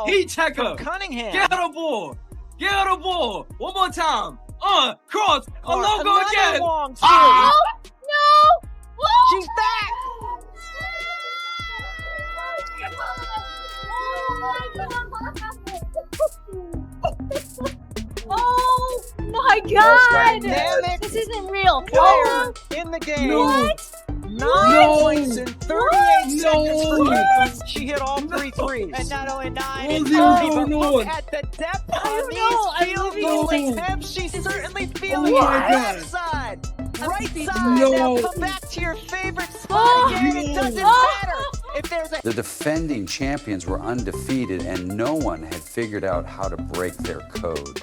Heat checker. Cunningham. Get her the ball. Get her the ball. One more time. Cross. A logo again. Long two. Oh, no. She's back. Oh my God! Dynamic This isn't real. player in the game. What? 9 points in 38 seconds for No. Caitlin. She hit all 3 threes. And not only 9, What it's is going Look on? at the depth I on don't know. I these field really goal don't. attempts. She's certainly feeling Oh it. my Left God. side, right No. side. Now come back to your favorite spot Oh. again. It doesn't Oh. matter if there's a The defending champions were undefeated, and no one had figured out how to break their code.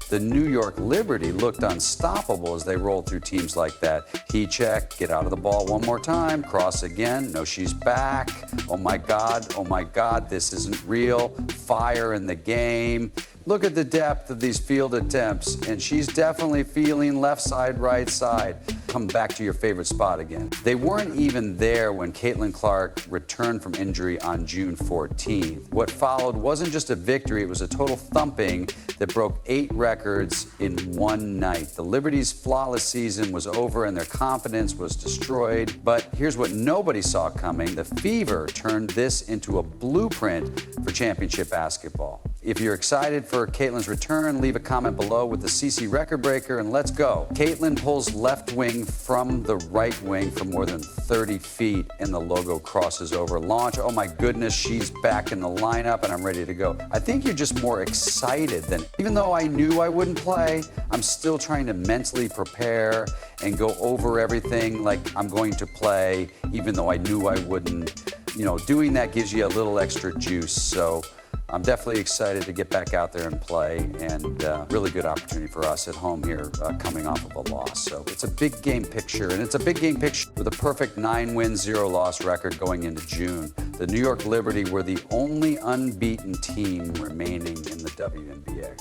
The New York Liberty looked unstoppable as they rolled through teams like that. Heat check, get out of the ball one more time, cross again. No, she's back. Oh my God, this isn't real. Fire in the game. Look at the depth of these field attempts, and she's definitely feeling left side, right side. Come back to your favorite spot again. They weren't even there when Caitlin Clark returned from injury on June 14th. What followed wasn't just a victory, it was a total thumping that broke 8 records in one night. The Liberty's flawless season was over and their confidence was destroyed. But here's what nobody saw coming. The Fever turned this into a blueprint for championship basketball. If you're excited for Caitlin's return, leave a comment below with the CC record breaker and let's go. Caitlin pulls left wing from the right wing for more than 30 feet and the logo crosses over. Launch, oh my goodness, she's back in the lineup and I'm ready to go. I think you're just more excited than, even though I knew I wouldn't play, I'm still trying to mentally prepare and go over everything like I'm going to play, even though I knew I wouldn't. You know, doing that gives you a little extra juice, so I'm definitely excited to get back out there and play, and really good opportunity for us at home here coming off of a loss. So it's a big game picture, and it's a big game picture with a perfect 9-win, 0-loss record going into June. The New York Liberty were the only unbeaten team remaining in the WNBA.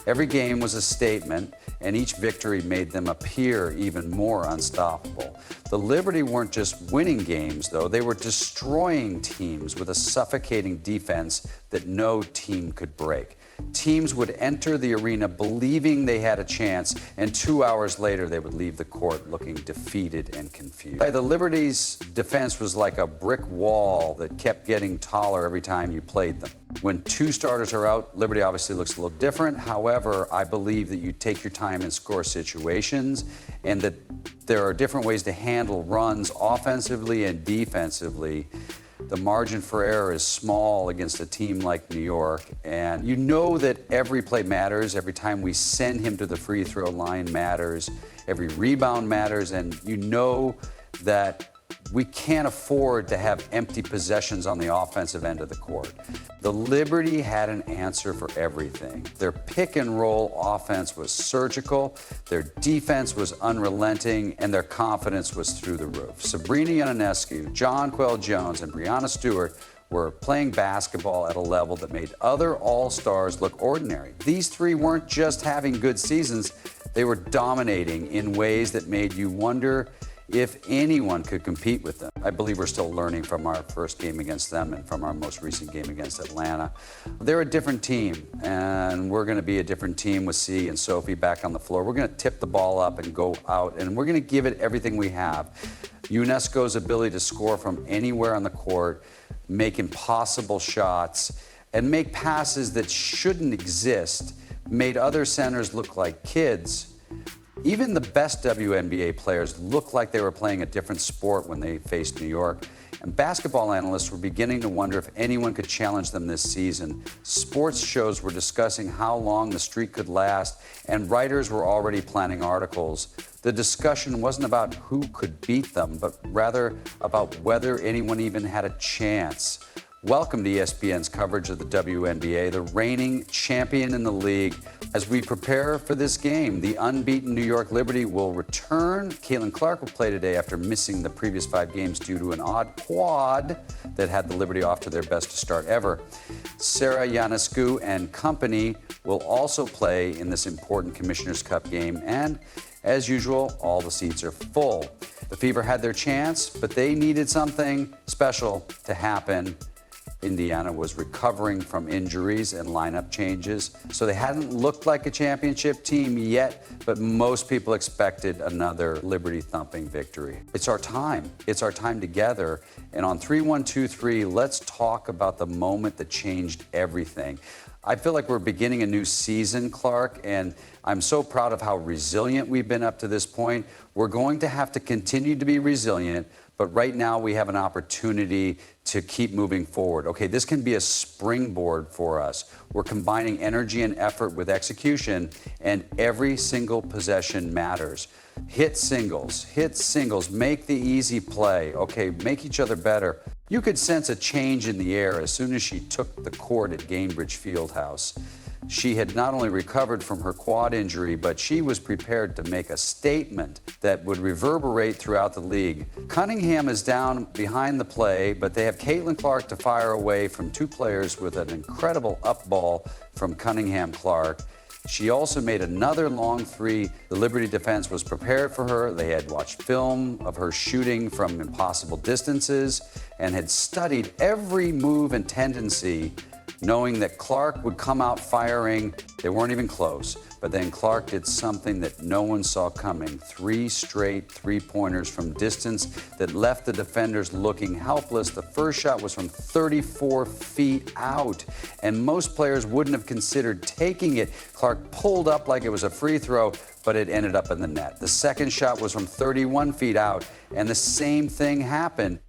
Every game was a statement, and each victory made them appear even more unstoppable. The Liberty weren't just winning games, though. They were destroying teams with a suffocating defense that no team could break. Teams would enter the arena believing they had a chance, and 2 hours later they would leave the court looking defeated and confused. The Liberty's defense was like a brick wall that kept getting taller every time you played them. When 2 starters are out, Liberty obviously looks a little different. However, I believe that you take your time in score situations and that there are different ways to handle runs offensively and defensively. The margin for error is small against a team like New York, and you know that every play matters. Every time we send him to the free throw line matters. Every rebound matters, and you know that we can't afford to have empty possessions on the offensive end of the court. The Liberty had an answer for everything. Their pick and roll offense was surgical, their defense was unrelenting, and their confidence was through the roof. Sabrina Ionescu, Jonquel Jones, and Breanna Stewart were playing basketball at a level that made other all-stars look ordinary. These 3 weren't just having good seasons, they were dominating in ways that made you wonder if anyone could compete with them. I believe we're still learning from our first game against them and from our most recent game against Atlanta. They're a different team, and we're gonna be a different team with C and Sophie back on the floor. We're gonna tip the ball up and go out, and we're gonna give it everything we have. UNESCO's ability to score from anywhere on the court, make impossible shots, and make passes that shouldn't exist, made other centers look like kids. Even the best WNBA players looked like they were playing a different sport when they faced New York. And basketball analysts were beginning to wonder if anyone could challenge them this season. Sports shows were discussing how long the streak could last, and writers were already planning articles. The discussion wasn't about who could beat them, but rather about whether anyone even had a chance. Welcome to ESPN's coverage of the WNBA, the reigning champion in the league. As we prepare for this game, the unbeaten New York Liberty will return. Caitlin Clark will play today after missing the previous 5 games due to an odd quad that had the Liberty off to their best start ever. Sarah Ionescu and company will also play in this important Commissioner's Cup game, and as usual, all the seats are full. The Fever had their chance, but they needed something special to happen. Indiana was recovering from injuries and lineup changes, so they hadn't looked like a championship team yet, but most people expected another Liberty-thumping victory. It's our time. It's our time together. And on 3-1-2-3, let's talk about the moment that changed everything. I feel like we're beginning a new season, Clark, and I'm so proud of how resilient we've been up to this point. We're going to have to continue to be resilient, but right now we have an opportunity to keep moving forward. Okay, this can be a springboard for us. We're combining energy and effort with execution, and every single possession matters. Hit singles, make the easy play. Okay, make each other better. You could sense a change in the air as soon as she took the court at Gainbridge Fieldhouse. She had not only recovered from her quad injury, but she was prepared to make a statement that would reverberate throughout the league. Cunningham is down behind the play, but they have Caitlin Clark to fire away from two players with an incredible up ball from Cunningham Clark. She also made another long three. The Liberty defense was prepared for her. They had watched film of her shooting from impossible distances and had studied every move and tendency, knowing that Clark would come out firing. They weren't even close. But then Clark did something that no one saw coming. 3 straight three-pointers from distance that left the defenders looking helpless. The first shot was from 34 feet out, and most players wouldn't have considered taking it. Clark pulled up like it was a free throw, but it ended up in the net. The second shot was from 31 feet out, and the same thing happened.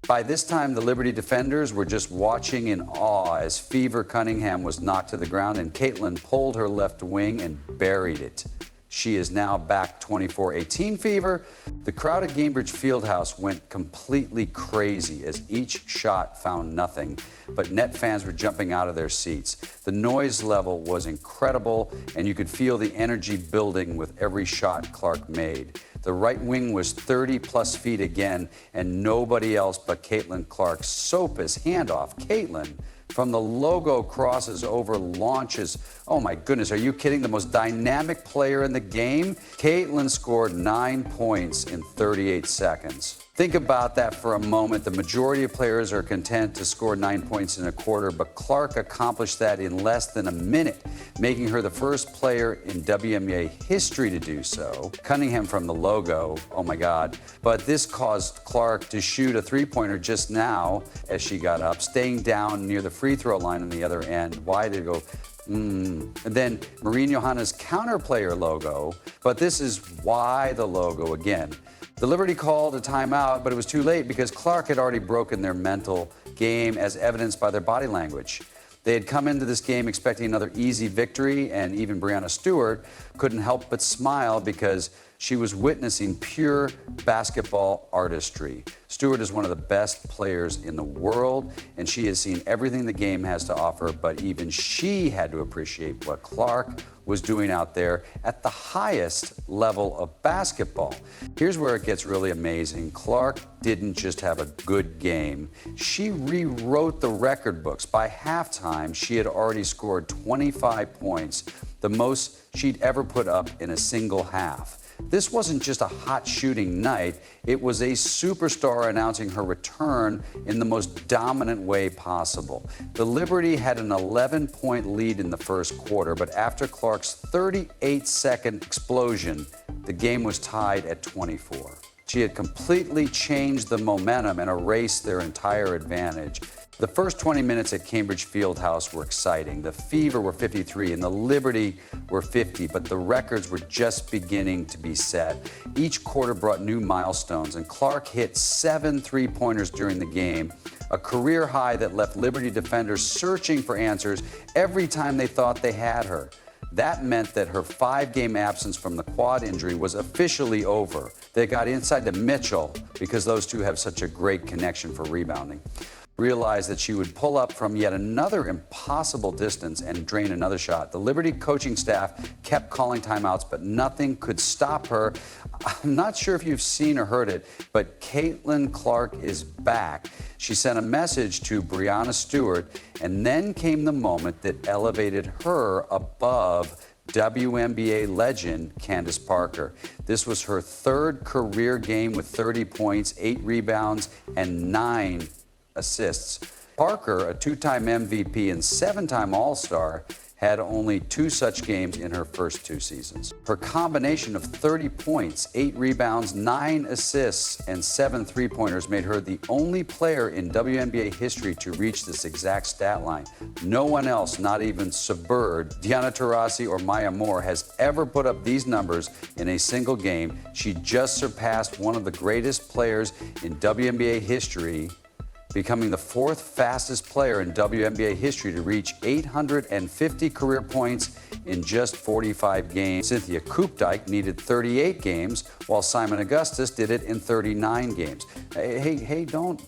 By this time, the Liberty defenders were just watching in awe as Fever Cunningham was knocked to the ground and Caitlin pulled her left wing and buried it. She is now back 24-18 Fever. The crowd at Gainbridge Fieldhouse went completely crazy as each shot found nothing, but net fans were jumping out of their seats. The noise level was incredible, and you could feel the energy building with every shot Clark made. The right wing was 30-plus feet again, and nobody else but Caitlin Clark. Sopa's handoff. Caitlin, from the logo, crosses over, launches. Oh, my goodness, are you kidding? The most dynamic player in the game? Caitlin scored 9 points in 38 seconds. Think about that for a moment. The majority of players are content to score 9 points in a quarter, but Clark accomplished that in less than a minute, making her the first player in WNBA history to do so. Cunningham from the logo, oh my God. But this caused Clark to shoot a three-pointer just now as she got up, staying down near the free throw line on the other end. Why did it go? And then Marine Johanna's counter-player logo, but this is why the logo again. The Liberty called a timeout, but it was too late because Clark had already broken their mental game as evidenced by their body language. They had come into this game expecting another easy victory, and even Breanna Stewart couldn't help but smile because she was witnessing pure basketball artistry. Stewart is one of the best players in the world, and she has seen everything the game has to offer, but even she had to appreciate what Clark was doing out there at the highest level of basketball. Here's where it gets really amazing. Clark didn't just have a good game. She rewrote the record books. By halftime, she had already scored 25 points, the most she'd ever put up in a single half. This wasn't just a hot shooting night, it was a superstar announcing her return in the most dominant way possible. The Liberty had an 11-point lead in the first quarter, but after Clark's 38-second explosion, the game was tied at 24. She had completely changed the momentum and erased their entire advantage. The first 20 minutes at Gainbridge Fieldhouse were exciting. The Fever were 53 and the Liberty were 50, but the records were just beginning to be set. Each quarter brought new milestones, and Clark hit 7 three-pointers during the game, a career high that left Liberty defenders searching for answers every time they thought they had her. That meant that her 5-game absence from the quad injury was officially over. They got inside to Mitchell because those two have such a great connection for rebounding. Realized that she would pull up from yet another impossible distance and drain another shot. The Liberty coaching staff kept calling timeouts, but nothing could stop her. I'm not sure if you've seen or heard it, but Caitlin Clark is back. She sent a message to Breanna Stewart, and then came the moment that elevated her above WNBA legend Candace Parker. This was her 3rd career game with 30 points, 8 rebounds, and 9 assists. Parker, a two-time MVP and seven-time All-Star, had only 2 such games in her first 2 seasons. Her combination of 30 points, 8 rebounds, 9 assists, and 7 three-pointers made her the only player in WNBA history to reach this exact stat line. No one else, not even Bird, Diana Taurasi, or Maya Moore, has ever put up these numbers in a single game. She just surpassed one of the greatest players in WNBA history, becoming the 4th fastest player in WNBA history to reach 850 career points in just 45 games. Cynthia Koopdijk needed 38 games, while Simon Augustus did it in 39 games. Hey, don't.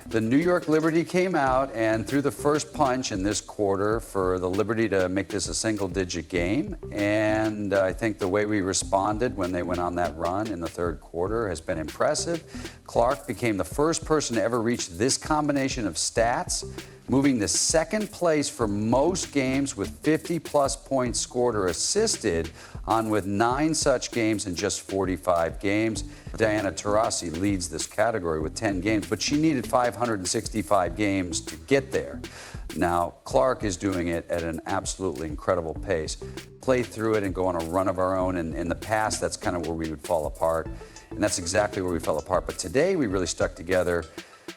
The New York Liberty came out and threw the first punch in this quarter for the Liberty to make this a single-digit game. And I think the way we responded when they went on that run in the 3rd quarter has been impressive. Clark became the first person to ever reach this combination of stats, moving to 2nd place for most games with 50-plus points scored or assisted on with 9 such games in just 45 games. Diana Taurasi leads this category with 10 games, but she needed 565 games to get there. Now, Clark is doing it at an absolutely incredible pace. Play through it and go on a run of our own, and in the past, that's kind of where we would fall apart, and that's exactly where we fell apart. But today, we really stuck together.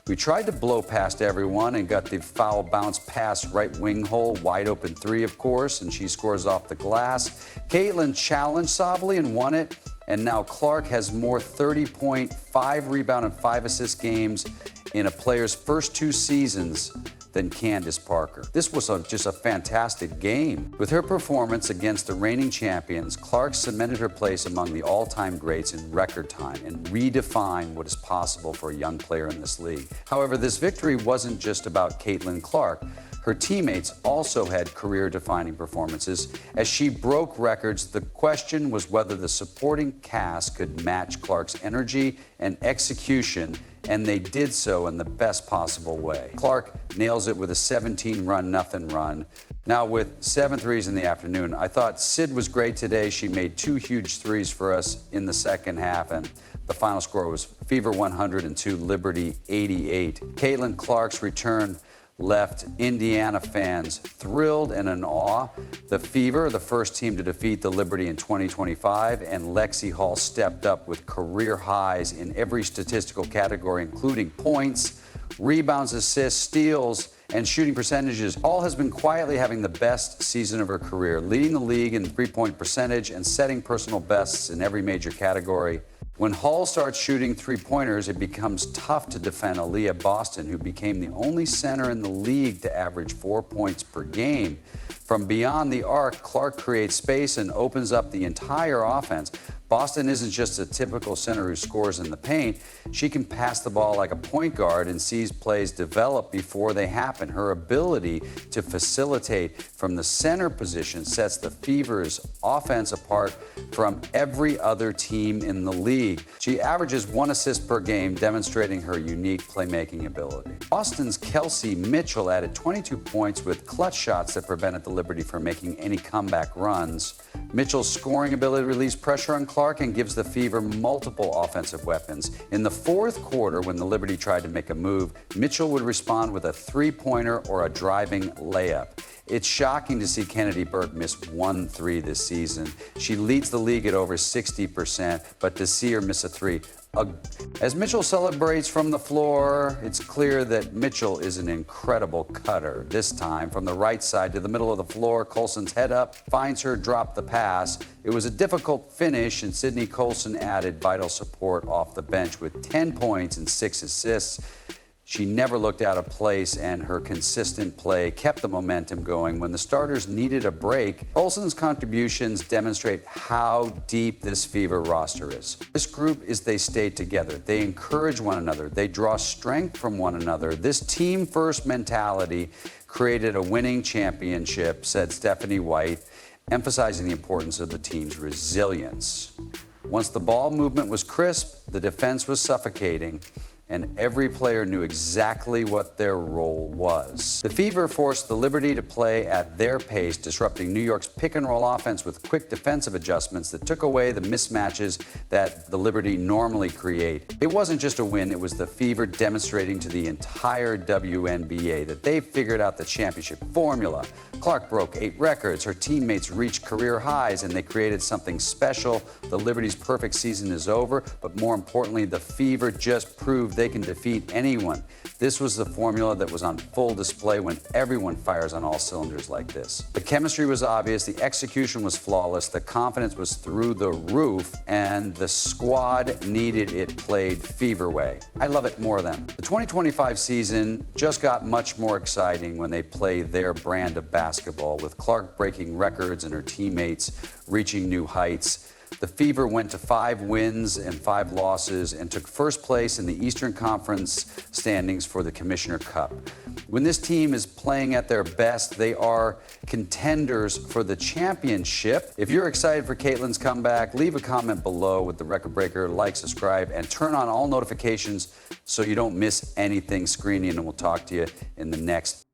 We tried to blow past everyone and got the foul bounce pass right wing hole, wide open 3, of course, and she scores off the glass. Caitlin challenged Sabally and won it, and now Clark has more 30-point, 5 rebound and 5 assist games in a player's first 2 seasons than Candace Parker. This was just a fantastic game. With her performance against the reigning champions, Clark cemented her place among the all-time greats in record time and redefined what is possible for a young player in this league. However, this victory wasn't just about Caitlin Clark. Her teammates also had career-defining performances. As she broke records, the question was whether the supporting cast could match Clark's energy and execution, and they did so in the best possible way. Clark nails it with a 17-run, nothing run. Now with 7 threes in the afternoon, I thought Sid was great today. She made 2 huge threes for us in the second half, and the final score was Fever 102, Liberty 88. Caitlin Clark's return left Indiana fans thrilled and in awe. The Fever, the first team to defeat the Liberty in 2025, and Lexi Hall stepped up with career highs in every statistical category, including points, rebounds, assists, steals, and shooting percentages. Hall has been quietly having the best season of her career, leading the league in three-point percentage and setting personal bests in every major category. When Hall starts shooting three-pointers, it becomes tough to defend Aaliyah Boston, who became the only center in the league to average 4 points per game. From beyond the arc, Clark creates space and opens up the entire offense. Boston isn't just a typical center who scores in the paint. She can pass the ball like a point guard and sees plays develop before they happen. Her ability to facilitate from the center position sets the Fever's offense apart from every other team in the league. She averages 1 assist per game, demonstrating her unique playmaking ability. Boston's Kelsey Mitchell added 22 points with clutch shots that prevented the Liberty from making any comeback runs. Mitchell's scoring ability relieves pressure on Clark and gives the Fever multiple offensive weapons. In the 4th quarter, when the Liberty tried to make a move, Mitchell would respond with a three-pointer or a driving layup. It's shocking to see Kennedy Burke miss 1 3 this season. She leads the league at over 60%, but to see her miss a 3. As Mitchell celebrates from the floor, it's clear that Mitchell is an incredible cutter. This time, from the right side to the middle of the floor, Colson's head up, finds her, drop the pass. It was a difficult finish, and Sydney Colson added vital support off the bench with 10 points and 6 assists. She never looked out of place, and her consistent play kept the momentum going. When the starters needed a break, Olsen's contributions demonstrate how deep this Fever roster is. This group they stay together. They encourage one another. They draw strength from one another. This team-first mentality created a winning championship, said Stephanie White, emphasizing the importance of the team's resilience. Once the ball movement was crisp, the defense was suffocating, and every player knew exactly what their role was. The Fever forced the Liberty to play at their pace, disrupting New York's pick-and-roll offense with quick defensive adjustments that took away the mismatches that the Liberty normally create. It wasn't just a win, it was the Fever demonstrating to the entire WNBA that they figured out the championship formula. Clark broke 8 records, her teammates reached career highs, and they created something special. The Liberty's perfect season is over, but more importantly, the Fever just proved they can defeat anyone. This was the formula that was on full display when everyone fires on all cylinders like this. The chemistry was obvious, the execution was flawless, the confidence was through the roof, and the squad needed it played Fever way. I love it more than. The 2025 season just got much more exciting when they play their brand of basketball, with Clark breaking records and her teammates reaching new heights. The Fever went to 5 wins and 5 losses and took first place in the Eastern Conference standings for the Commissioner Cup. When this team is playing at their best, they are contenders for the championship. If you're excited for Caitlin's comeback, leave a comment below with the record breaker, like, subscribe, and turn on all notifications so you don't miss anything screening, and we'll talk to you in the next